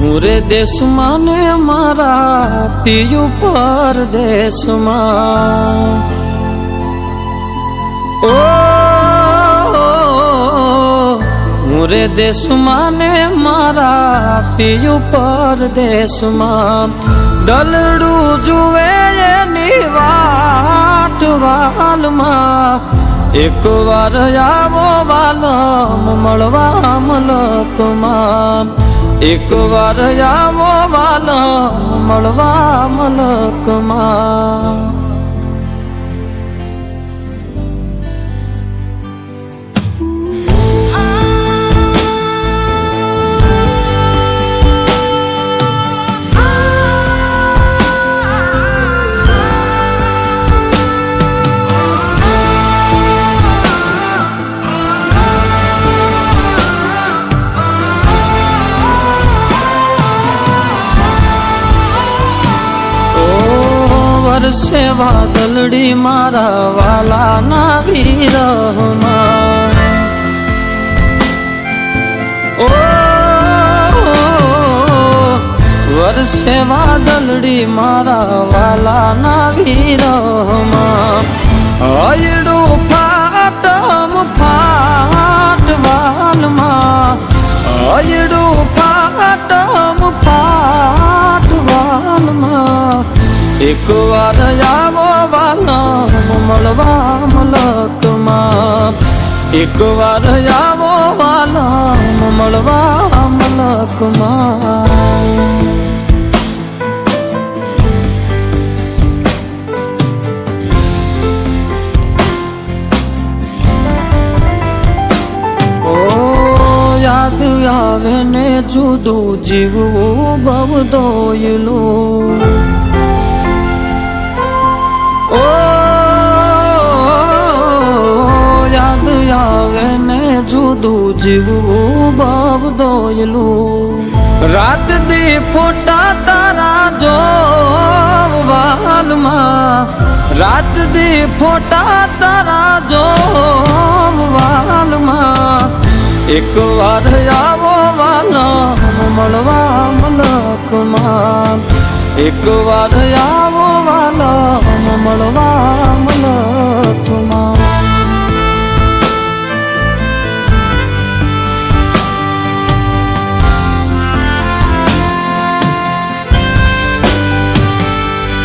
Murray દેશમાં ને મારા પિયું પરદેશમાં ઓ મુરે દેશમાં ને મારા પિયું પરદેશમાં દલડું જુએ એની વાટ વાલમાં એક વાર આવો વાલમ મળવા મલકમાં એક વાર આવો વાલમ મળવા મલકમાં વરસે વાદળડી મારા વાલાના વિરહમાં ઓ વરસે વાદળડી મારા વાલાના વિરહમાં હયડું ફાટમ ફાટ વાલમાં હયડું ફાટમ ફાટ વાલમાં એક વાર આવો વાલમ મળવા મલકમાં એક વાર આવો વાલમ મળવા મલકમાં ઓ યાદ આવે ને જુદું જીવવું બહુ દોયલું ઓ યાદ આવે ને જુદું જીવવું બહુ દોયલું રાત દી ફોટા તારા જોવ વાલમાં રાત દી ફોટા તારા જોવ વાલમાં એક વાર આવો વાલમ મળવા મલકમાં એક વાર આવો વાલમ મળવા મલકમાં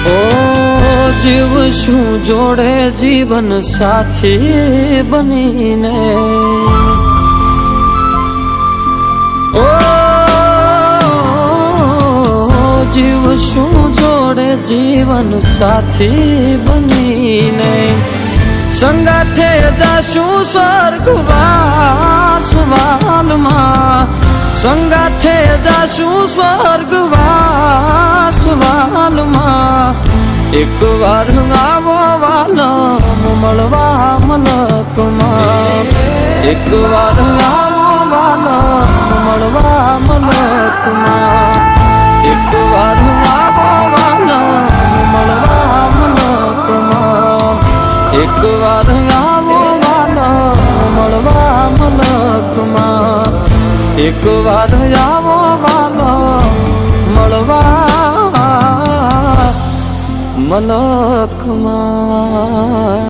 ઓ જીવશું જોડે જીવન સાથી બનીને ઓ જીવશું જોડે જીવન સાથી બનીને સંગાથે જાશું સ્વર્ગવાસ વાલમાં સંગાથે જાશું સ્વર્ગવાસ વાલમાં એક વાર આવો વાલમ મળવા મલકમાં એક વાર આવો વાલમ મળવા મલકમાં એક વાર આવો વાલમ મળવા મલકમાં એક વાર આવો વાલમ મળવા મલકમાં એક વાર આવો વાલમ મળવા મલકમાં